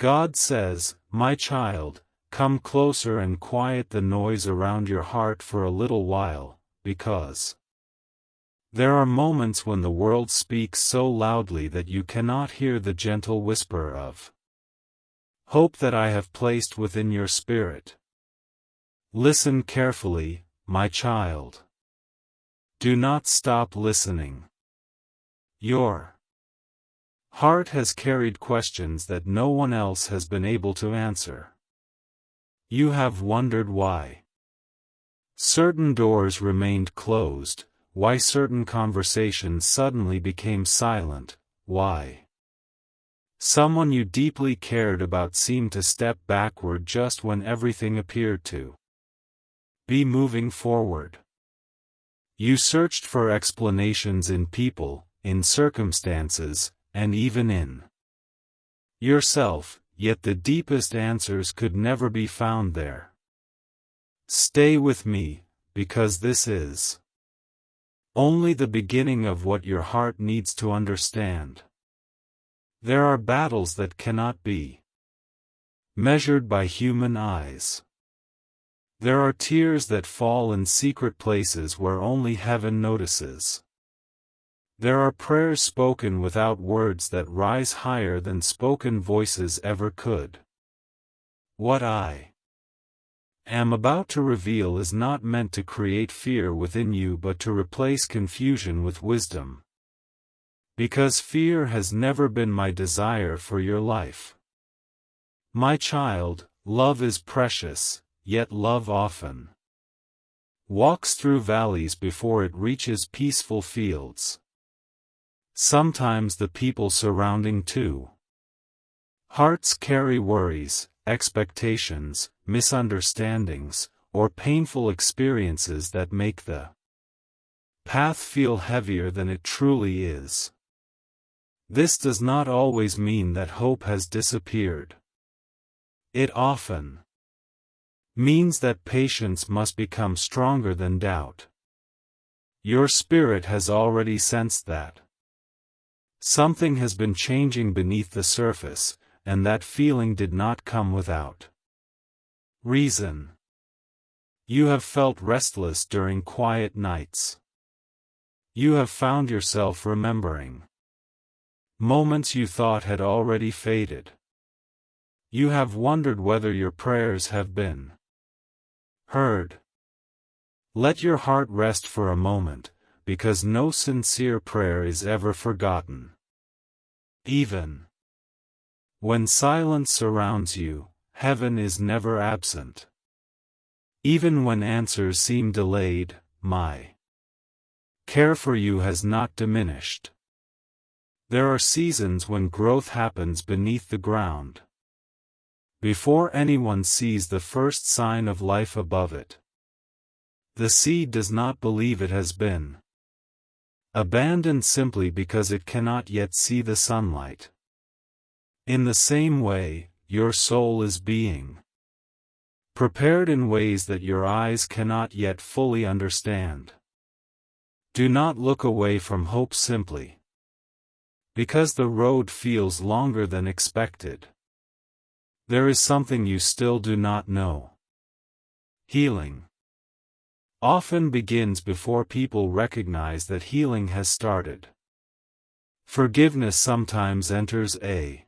God says, "My child, come closer and quiet the noise around your heart for a little while, because there are moments when the world speaks so loudly that you cannot hear the gentle whisper of hope that I have placed within your spirit. Listen carefully, my child. Do not stop listening. Your heart has carried questions that no one else has been able to answer. You have wondered why certain doors remained closed, why certain conversations suddenly became silent, why someone you deeply cared about seemed to step backward just when everything appeared to be moving forward. You searched for explanations in people, in circumstances, and even in yourself, yet the deepest answers could never be found there. Stay with me, because this is only the beginning of what your heart needs to understand. There are battles that cannot be measured by human eyes. There are tears that fall in secret places where only heaven notices. There are prayers spoken without words that rise higher than spoken voices ever could. What I am about to reveal is not meant to create fear within you but to replace confusion with wisdom. Because fear has never been my desire for your life. My child, love is precious, yet love often walks through valleys before it reaches peaceful fields. Sometimes the people surrounding two hearts carry worries, expectations, misunderstandings, or painful experiences that make the path feel heavier than it truly is. This does not always mean that hope has disappeared. It often means that patience must become stronger than doubt. Your spirit has already sensed that something has been changing beneath the surface, and that feeling did not come without reason. You have felt restless during quiet nights. You have found yourself remembering moments you thought had already faded. You have wondered whether your prayers have been heard. Let your heart rest for a moment, because no sincere prayer is ever forgotten. Even when silence surrounds you, heaven is never absent. Even when answers seem delayed, my care for you has not diminished. There are seasons when growth happens beneath the ground, before anyone sees the first sign of life above it. The seed does not believe it has been abandoned simply because it cannot yet see the sunlight. In the same way, your soul is being prepared in ways that your eyes cannot yet fully understand. Do not look away from hope simply because the road feels longer than expected. There is something you still do not know. Healing often begins before people recognize that healing has started. Forgiveness sometimes enters a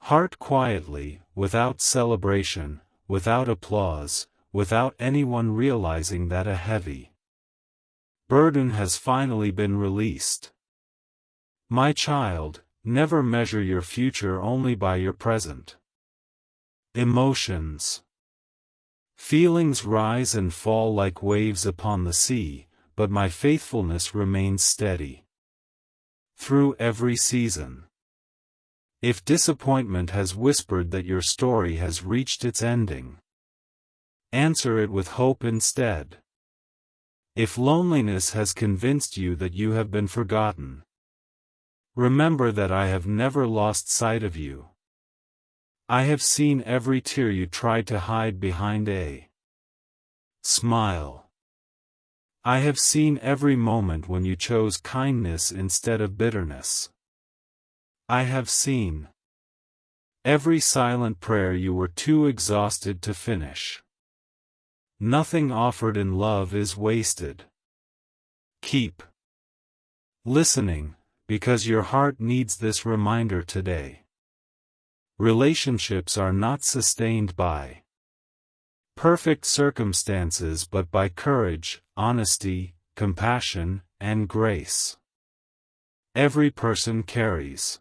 heart quietly, without celebration, without applause, without anyone realizing that a heavy burden has finally been released. My child, never measure your future only by your present. Emotions. Feelings rise and fall like waves upon the sea, but my faithfulness remains steady through every season. If disappointment has whispered that your story has reached its ending, answer it with hope instead. If loneliness has convinced you that you have been forgotten, remember that I have never lost sight of you. I have seen every tear you tried to hide behind a smile. I have seen every moment when you chose kindness instead of bitterness. I have seen Every silent prayer you were too exhausted to finish. Nothing offered in love is wasted. Keep listening, because your heart needs this reminder today. Relationships are not sustained by perfect circumstances but by courage, honesty, compassion, and grace. Every person carries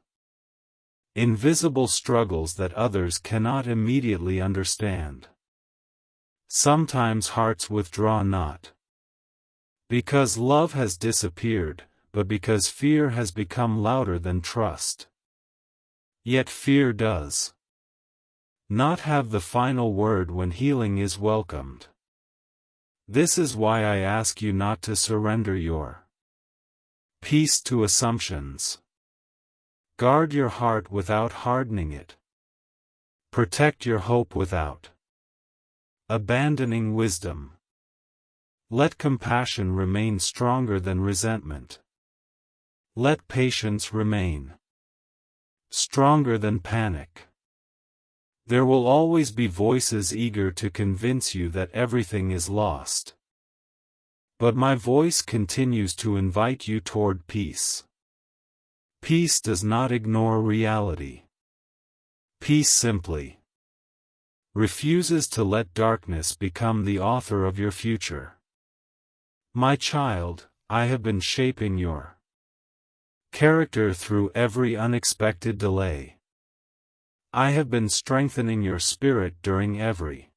invisible struggles that others cannot immediately understand. Sometimes hearts withdraw not because love has disappeared, but because fear has become louder than trust. Yet fear does not have the final word when healing is welcomed. This is why I ask you not to surrender your peace to assumptions. Guard your heart without hardening it. Protect your hope without abandoning wisdom. Let compassion remain stronger than resentment. Let patience remain stronger than panic. There will always be voices eager to convince you that everything is lost. But my voice continues to invite you toward peace. Peace does not ignore reality. Peace simply refuses to let darkness become the author of your future. My child, I have been shaping your character through every unexpected delay. I have been strengthening your spirit during every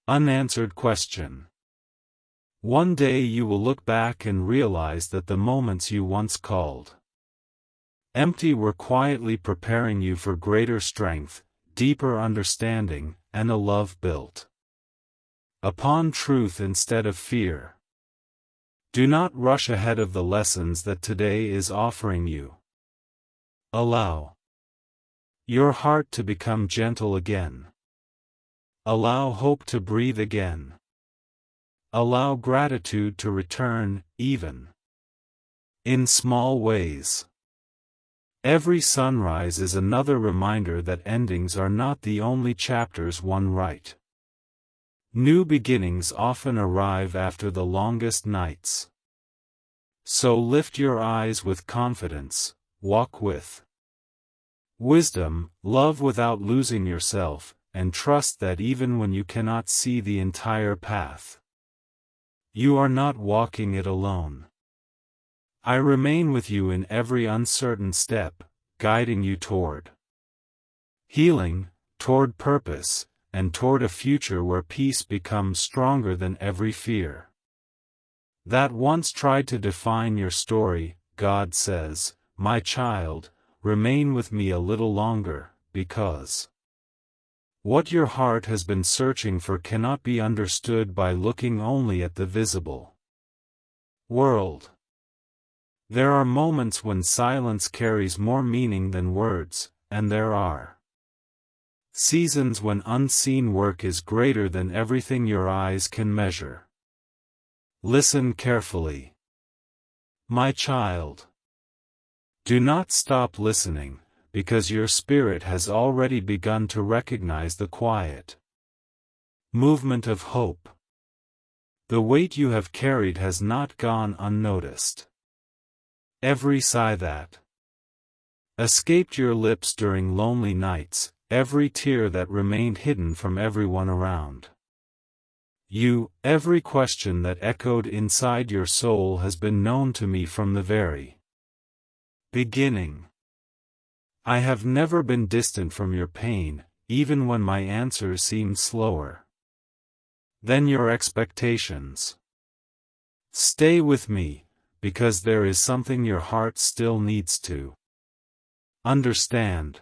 unanswered question. One day you will look back and realize that the moments you once called empty were quietly preparing you for greater strength, deeper understanding, and a love built upon truth instead of fear. Do not rush ahead of the lessons that today is offering you. Allow your heart to become gentle again. Allow hope to breathe again. Allow gratitude to return, even in small ways. Every sunrise is another reminder that endings are not the only chapters one write. New beginnings often arrive after the longest nights. So lift your eyes with confidence, walk with wisdom, love without losing yourself, and trust that even when you cannot see the entire path, you are not walking it alone. I remain with you in every uncertain step, guiding you toward healing, toward purpose, and toward a future where peace becomes stronger than every fear that once tried to define your story. God says, my child, remain with me a little longer, because what your heart has been searching for cannot be understood by looking only at the visible world. There are moments when silence carries more meaning than words, and there are seasons when unseen work is greater than everything your eyes can measure. Listen carefully, my child. Do not stop listening, because your spirit has already begun to recognize the quiet movement of hope. The weight you have carried has not gone unnoticed. Every sigh that escaped your lips during lonely nights, every tear that remained hidden from everyone around you, every question that echoed inside your soul has been known to me from the very beginning. I have never been distant from your pain, even when my answers seemed slower than your expectations. Stay with me, because there is something your heart still needs to understand.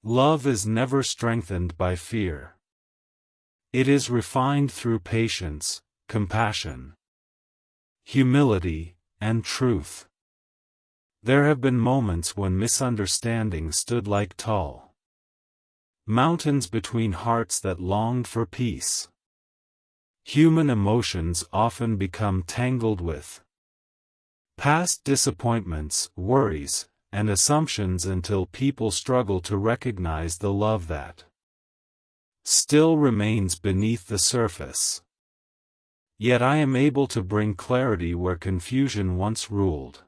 Love is never strengthened by fear. It is refined through patience, compassion, humility, and truth. There have been moments when misunderstandings stood like tall mountains between hearts that longed for peace. Human emotions often become tangled with past disappointments, worries, and assumptions until people struggle to recognize the love that still remains beneath the surface. Yet I am able to bring clarity where confusion once ruled.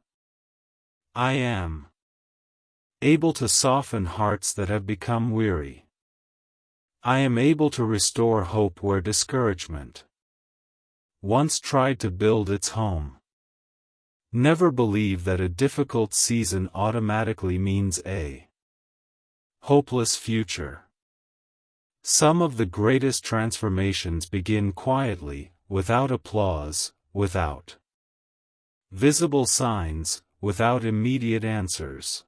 I am able to soften hearts that have become weary. I am able to restore hope where discouragement once tried to build its home. Never believe that a difficult season automatically means a hopeless future. Some of the greatest transformations begin quietly, without applause, without visible signs, without immediate answers.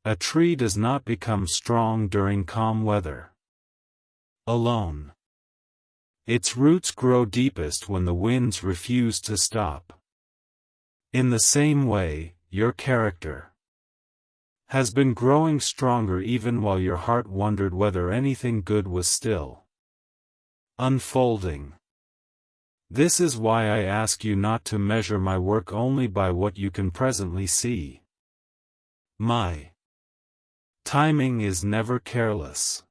A tree does not become strong during calm weather alone. Its roots grow deepest when the winds refuse to stop. In the same way, your character has been growing stronger even while your heart wondered whether anything good was still unfolding. This is why I ask you not to measure my work only by what you can presently see. My timing is never careless.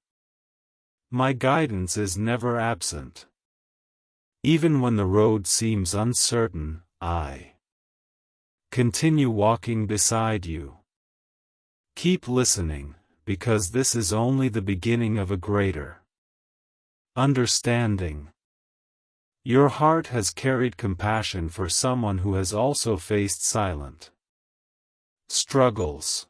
My guidance is never absent. Even when the road seems uncertain, I continue walking beside you. Keep listening, because this is only the beginning of a greater understanding. Your heart has carried compassion for someone who has also faced silent struggles.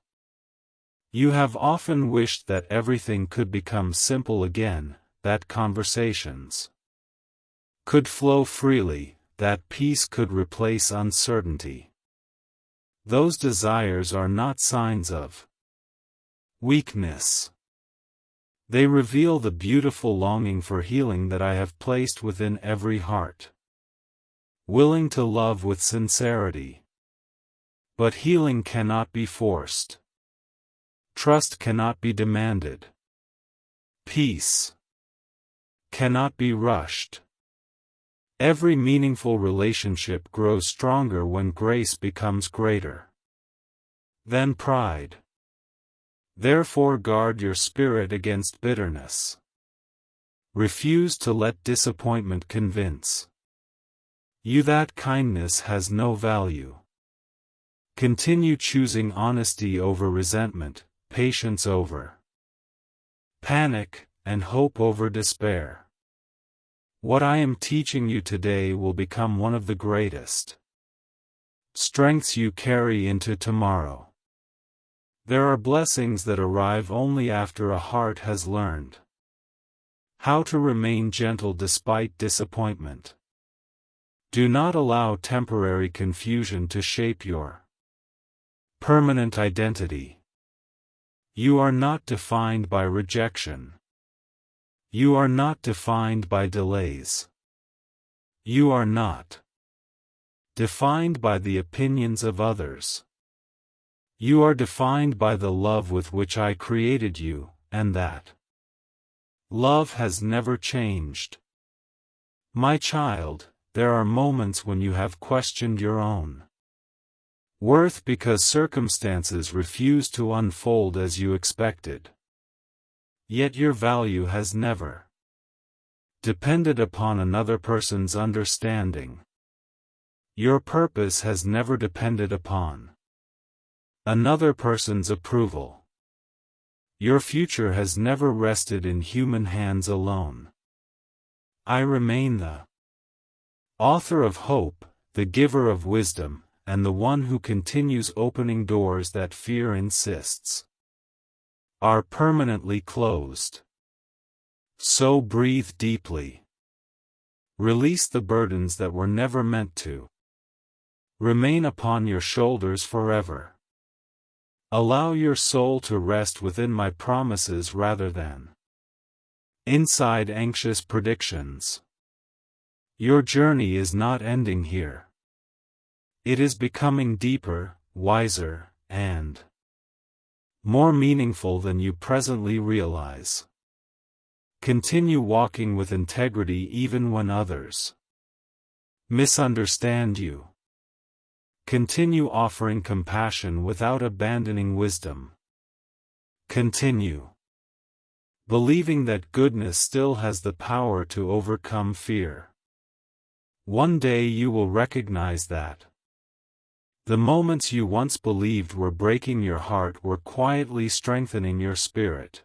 You have often wished that everything could become simple again, that conversations could flow freely, that peace could replace uncertainty. Those desires are not signs of weakness. They reveal the beautiful longing for healing that I have placed within every heart, willing to love with sincerity. But healing cannot be forced. Trust cannot be demanded. Peace cannot be rushed. Every meaningful relationship grows stronger when grace becomes greater than pride. Therefore guard your spirit against bitterness. Refuse to let disappointment convince you that kindness has no value. Continue choosing honesty over resentment, patience over panic, and hope over despair. What I am teaching you today will become one of the greatest strengths you carry into tomorrow. There are blessings that arrive only after a heart has learned how to remain gentle despite disappointment. Do not allow temporary confusion to shape your permanent identity. You are not defined by rejection. You are not defined by delays. You are not defined by the opinions of others. You are defined by the love with which I created you, and that love has never changed. My child, there are moments when you have questioned your own worth because circumstances refuse to unfold as you expected. Yet your value has never depended upon another person's understanding. Your purpose has never depended upon another person's approval. Your future has never rested in human hands alone. I remain the author of hope, the giver of wisdom, and the one who continues opening doors that fear insists are permanently closed. So breathe deeply. Release the burdens that were never meant to remain upon your shoulders forever. Allow your soul to rest within my promises rather than inside anxious predictions. Your journey is not ending here. It is becoming deeper, wiser, and more meaningful than you presently realize. Continue walking with integrity even when others misunderstand you. Continue offering compassion without abandoning wisdom. Continue believing that goodness still has the power to overcome fear. One day you will recognize that the moments you once believed were breaking your heart were quietly strengthening your spirit.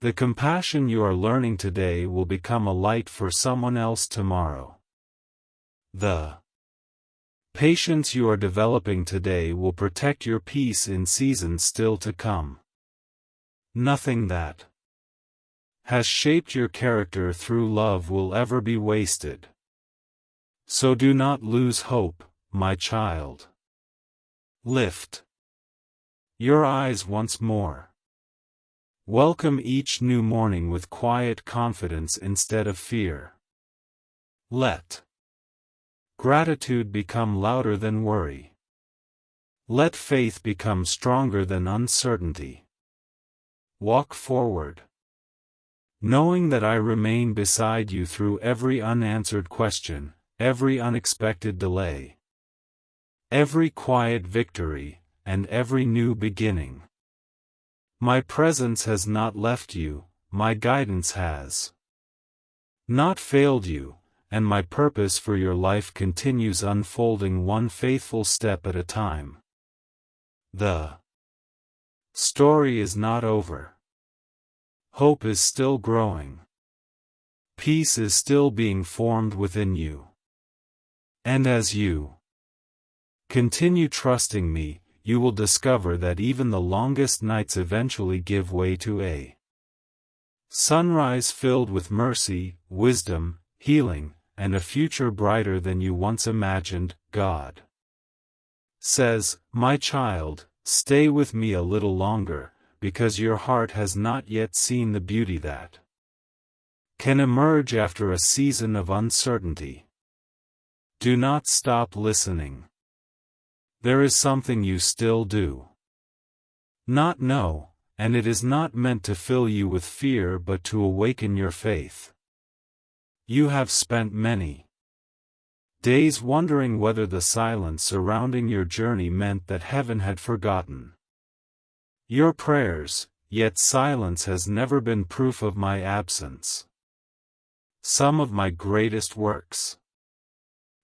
The compassion you are learning today will become a light for someone else tomorrow. The patience you are developing today will protect your peace in seasons still to come. Nothing that has shaped your character through love will ever be wasted. So do not lose hope, my child. Lift your eyes once more. Welcome each new morning with quiet confidence instead of fear. Let gratitude become louder than worry. Let faith become stronger than uncertainty. Walk forward, knowing that I remain beside you through every unanswered question, every unexpected delay, every quiet victory, and every new beginning. My presence has not left you, my guidance has not failed you, and my purpose for your life continues unfolding one faithful step at a time. The story is not over. Hope is still growing. Peace is still being formed within you. And as you continue trusting me, you will discover that even the longest nights eventually give way to a sunrise filled with mercy, wisdom, healing, and a future brighter than you once imagined. God says, my child, stay with me a little longer, because your heart has not yet seen the beauty that can emerge after a season of uncertainty. Do not stop listening. There is something you still do not know, and it is not meant to fill you with fear but to awaken your faith. You have spent many days wondering whether the silence surrounding your journey meant that heaven had forgotten your prayers, yet silence has never been proof of my absence. Some of my greatest works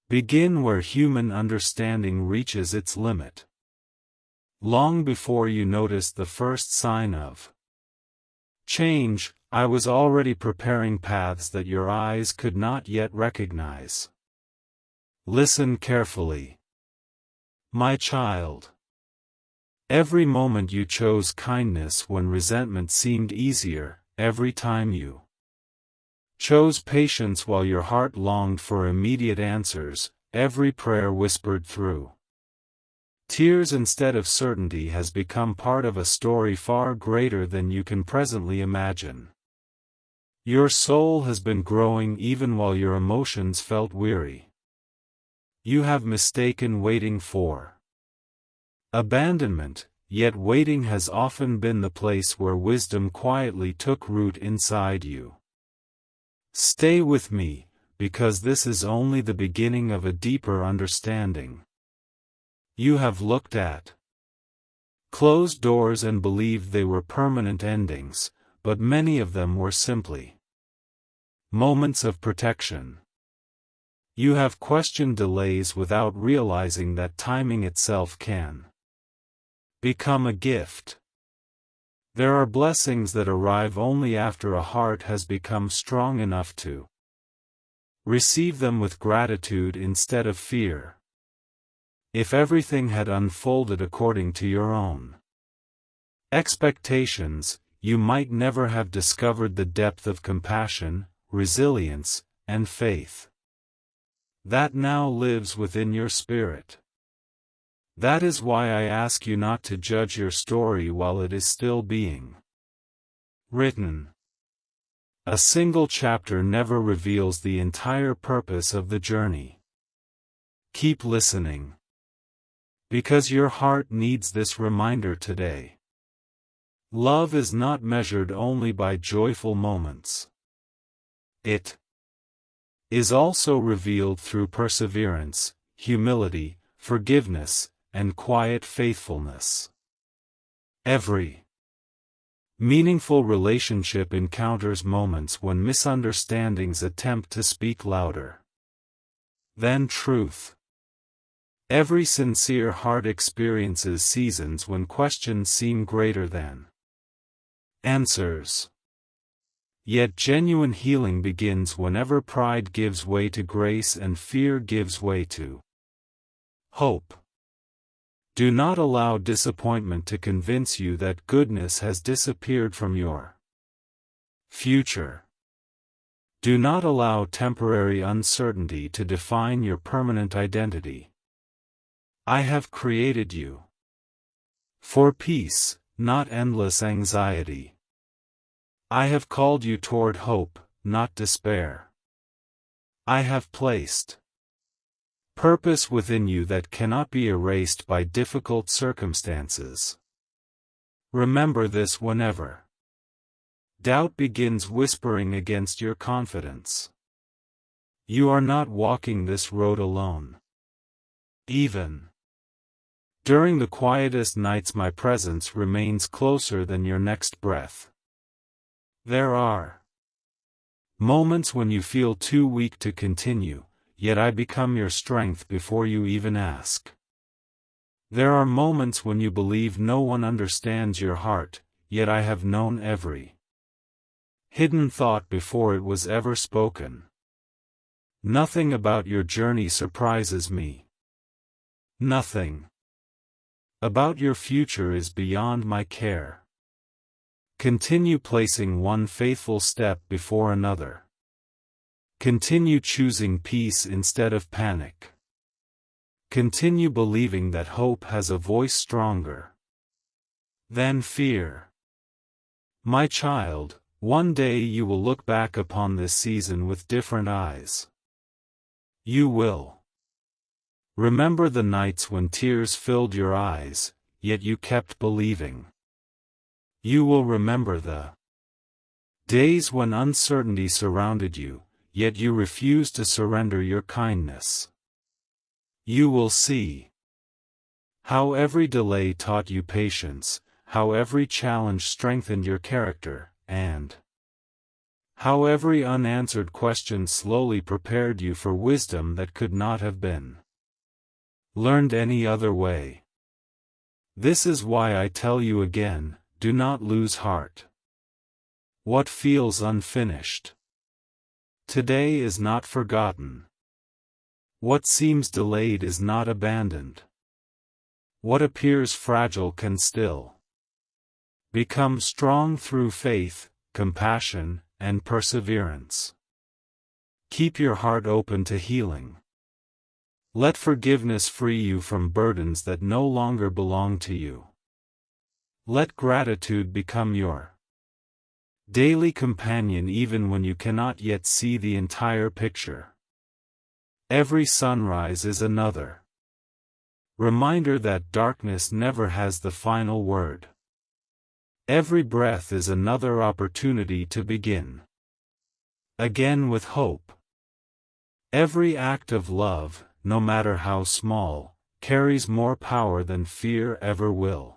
begin where human understanding reaches its limit. Long before you noticed the first sign of change, I was already preparing paths that your eyes could not yet recognize. Listen carefully, my child. Every moment you chose kindness when resentment seemed easier, every time you chose patience while your heart longed for immediate answers, every prayer whispered through tears instead of certainty has become part of a story far greater than you can presently imagine. Your soul has been growing even while your emotions felt weary. You have mistaken waiting for abandonment, yet waiting has often been the place where wisdom quietly took root inside you. Stay with me, because this is only the beginning of a deeper understanding. You have looked at closed doors and believed they were permanent endings, but many of them were simply moments of protection. You have questioned delays without realizing that timing itself can become a gift. There are blessings that arrive only after a heart has become strong enough to receive them with gratitude instead of fear. If everything had unfolded according to your own expectations, you might never have discovered the depth of compassion, resilience, and faith that now lives within your spirit. That is why I ask you not to judge your story while it is still being written. A single chapter never reveals the entire purpose of the journey. Keep listening, because your heart needs this reminder today. Love is not measured only by joyful moments. It is also revealed through perseverance, humility, forgiveness, and quiet faithfulness. Every meaningful relationship encounters moments when misunderstandings attempt to speak louder than truth. Every sincere heart experiences seasons when questions seem greater than answers. Yet genuine healing begins whenever pride gives way to grace and fear gives way to hope. Do not allow disappointment to convince you that goodness has disappeared from your future. Do not allow temporary uncertainty to define your permanent identity. I have created you for peace, not endless anxiety. I have called you toward hope, not despair. I have placed purpose within you that cannot be erased by difficult circumstances. Remember this whenever doubt begins whispering against your confidence. You are not walking this road alone. Even during the quietest nights, my presence remains closer than your next breath. There are moments when you feel too weak to continue, yet I become your strength before you even ask. There are moments when you believe no one understands your heart, yet I have known every hidden thought before it was ever spoken. Nothing about your journey surprises me. Nothing about your future is beyond my care. Continue placing one faithful step before another. Continue choosing peace instead of panic. Continue believing that hope has a voice stronger than fear. My child, one day you will look back upon this season with different eyes. You will remember the nights when tears filled your eyes, yet you kept believing. You will remember the days when uncertainty surrounded you, yet you refused to surrender your kindness. You will see how every delay taught you patience, how every challenge strengthened your character, and how every unanswered question slowly prepared you for wisdom that could not have been learned any other way. This is why I tell you again, do not lose heart. What feels unfinished today is not forgotten. What seems delayed is not abandoned. What appears fragile can still become strong through faith, compassion, and perseverance. Keep your heart open to healing. Let forgiveness free you from burdens that no longer belong to you. Let gratitude become your daily companion even when you cannot yet see the entire picture. Every sunrise is another reminder that darkness never has the final word. Every breath is another opportunity to begin again with hope. Every act of love, no matter how small, carries more power than fear ever will.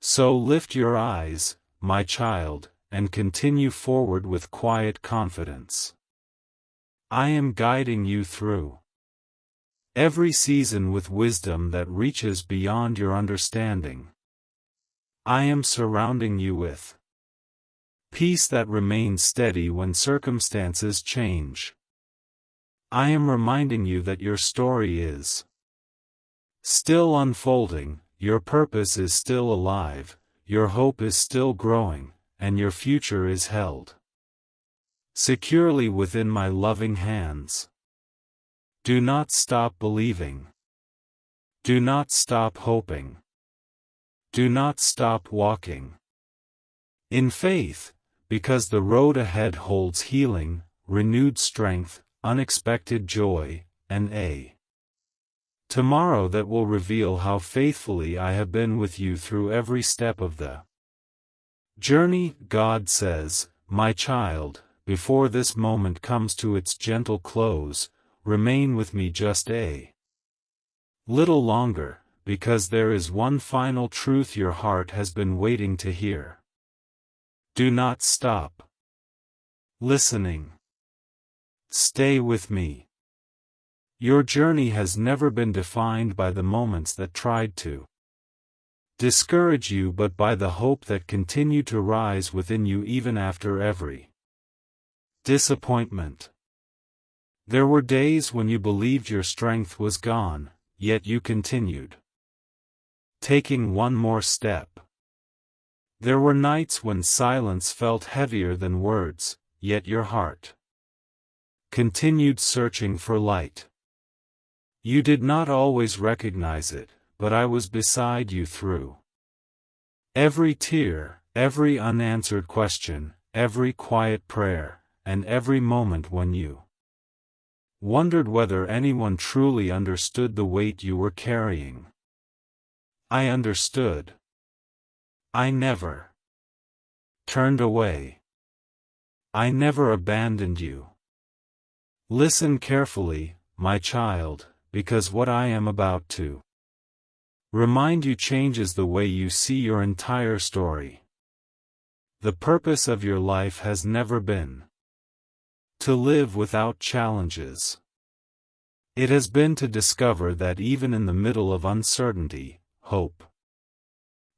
So lift your eyes, my child, and continue forward with quiet confidence. I am guiding you through every season with wisdom that reaches beyond your understanding. I am surrounding you with peace that remains steady when circumstances change. I am reminding you that your story is still unfolding, your purpose is still alive, your hope is still growing, and your future is held securely within my loving hands. Do not stop believing. Do not stop hoping. Do not stop walking in faith, because the road ahead holds healing, renewed strength, unexpected joy, and a tomorrow that will reveal how faithfully I have been with you through every step of the journey. God says, my child, before this moment comes to its gentle close, remain with me just a Little longer, because there is one final truth your heart has been waiting to hear. Do not stop listening. Stay with me. Your journey has never been defined by the moments that tried to discourage you, but by the hope that continued to rise within you even after every disappointment. There were days when you believed your strength was gone, yet you continued taking one more step. There were nights when silence felt heavier than words, yet your heart continued searching for light. You did not always recognize it, but I was beside you through every tear, every unanswered question, every quiet prayer, and every moment when you wondered whether anyone truly understood the weight you were carrying. I understood. I never turned away. I never abandoned you. Listen carefully, my child, because what I am about to remind you changes the way you see your entire story. The purpose of your life has never been to live without challenges. It has been to discover that even in the middle of uncertainty, hope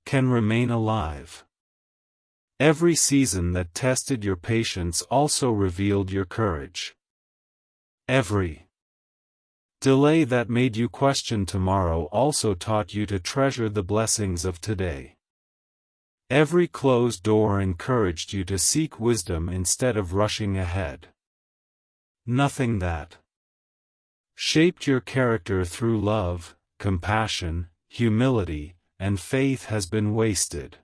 can remain alive. Every season that tested your patience also revealed your courage. Every delay that made you question tomorrow also taught you to treasure the blessings of today. Every closed door encouraged you to seek wisdom instead of rushing ahead. Nothing that shaped your character through love, compassion, humility, and faith has been wasted.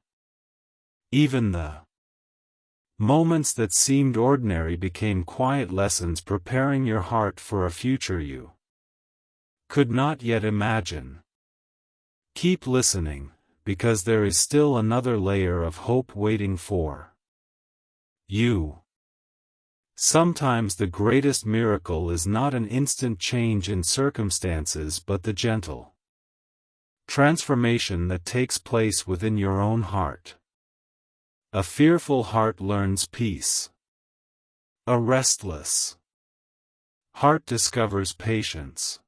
Even the moments that seemed ordinary became quiet lessons preparing your heart for a future you could not yet imagine. Keep listening, because there is still another layer of hope waiting for you. Sometimes the greatest miracle is not an instant change in circumstances but the gentle transformation that takes place within your own heart. A fearful heart learns peace. A restless heart discovers patience.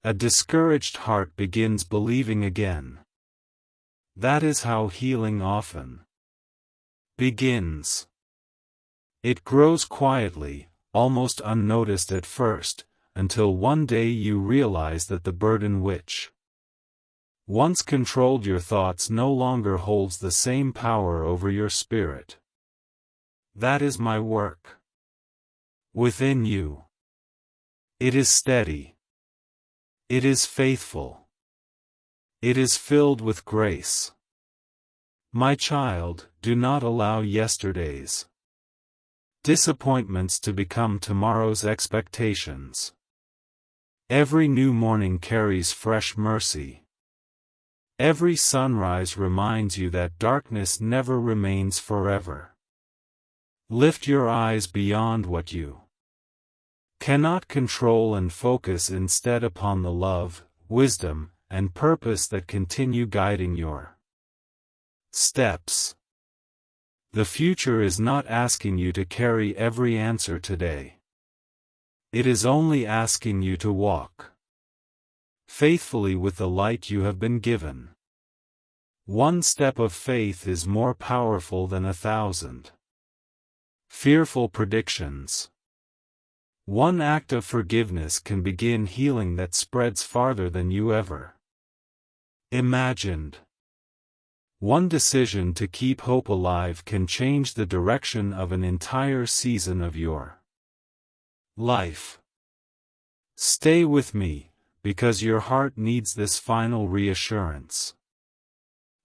A discouraged heart begins believing again. That is how healing often begins. It grows quietly, almost unnoticed at first, until one day you realize that the burden which once controlled your thoughts no longer holds the same power over your spirit. That is my work within you. It is steady. It is faithful. It is filled with grace. My child, do not allow yesterday's disappointments to become tomorrow's expectations. Every new morning carries fresh mercy. Every sunrise reminds you that darkness never remains forever. Lift your eyes beyond what you cannot control and focus instead upon the love, wisdom, and purpose that continue guiding your steps. The future is not asking you to carry every answer today. It is only asking you to walk faithfully with the light you have been given. One step of faith is more powerful than 1,000 fearful predictions. One act of forgiveness can begin healing that spreads farther than you ever imagined. One decision to keep hope alive can change the direction of an entire season of your life. Stay with me, because your heart needs this final reassurance.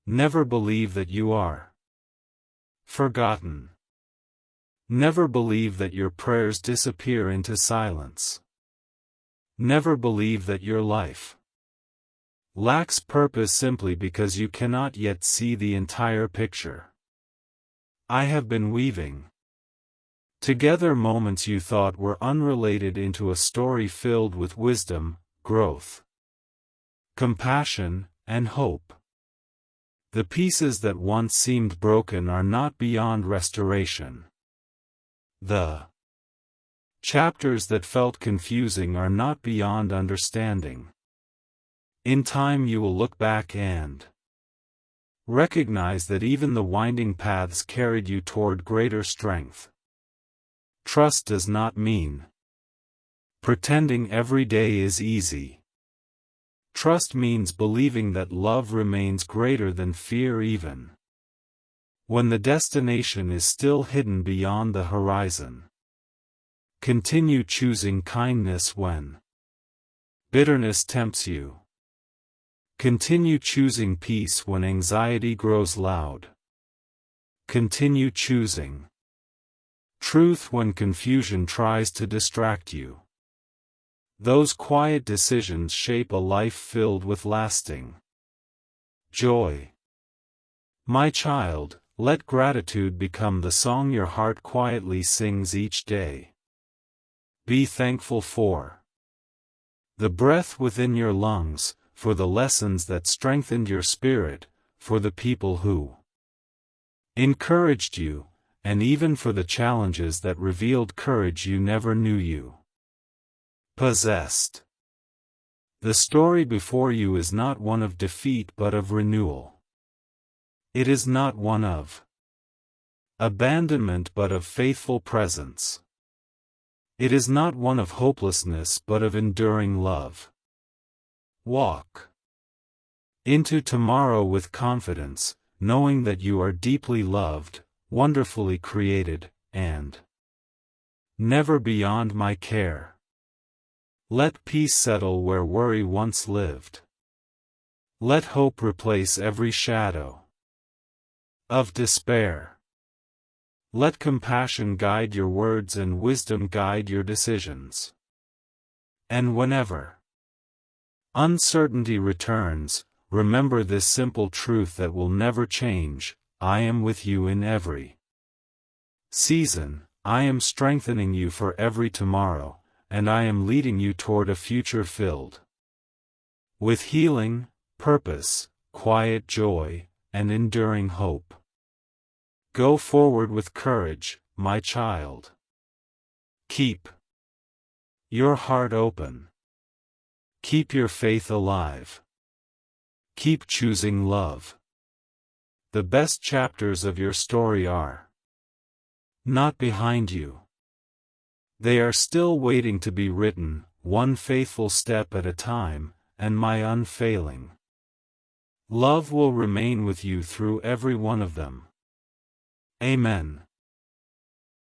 Never believe that you are forgotten. Never believe that your prayers disappear into silence. Never believe that your life lacks purpose simply because you cannot yet see the entire picture. I have been weaving together moments you thought were unrelated into a story filled with wisdom, growth, compassion, and hope. The pieces that once seemed broken are not beyond restoration. The chapters that felt confusing are not beyond understanding. In time you will look back and recognize that even the winding paths carried you toward greater strength. Trust does not mean pretending every day is easy. Trust means believing that love remains greater than fear even when the destination is still hidden beyond the horizon. Continue choosing kindness when bitterness tempts you. Continue choosing peace when anxiety grows loud. Continue choosing truth when confusion tries to distract you. Those quiet decisions shape a life filled with lasting joy. My child, let gratitude become the song your heart quietly sings each day. Be thankful for the breath within your lungs, for the lessons that strengthened your spirit, for the people who encouraged you, and even for the challenges that revealed courage you never knew you possessed. The story before you is not one of defeat but of renewal. It is not one of abandonment but of faithful presence. It is not one of hopelessness but of enduring love. Walk into tomorrow with confidence, knowing that you are deeply loved, wonderfully created, and never beyond my care. Let peace settle where worry once lived. Let hope replace every shadow of despair. Let compassion guide your words and wisdom guide your decisions. And whenever uncertainty returns, remember this simple truth that will never change: I am with you in every season, I am strengthening you for every tomorrow, and I am leading you toward a future filled with healing, purpose, quiet joy, and enduring hope. Go forward with courage, my child. Keep your heart open. Keep your faith alive. Keep choosing love. The best chapters of your story are not behind you. They are still waiting to be written, one faithful step at a time, and my unfailing love will remain with you through every one of them. Amen.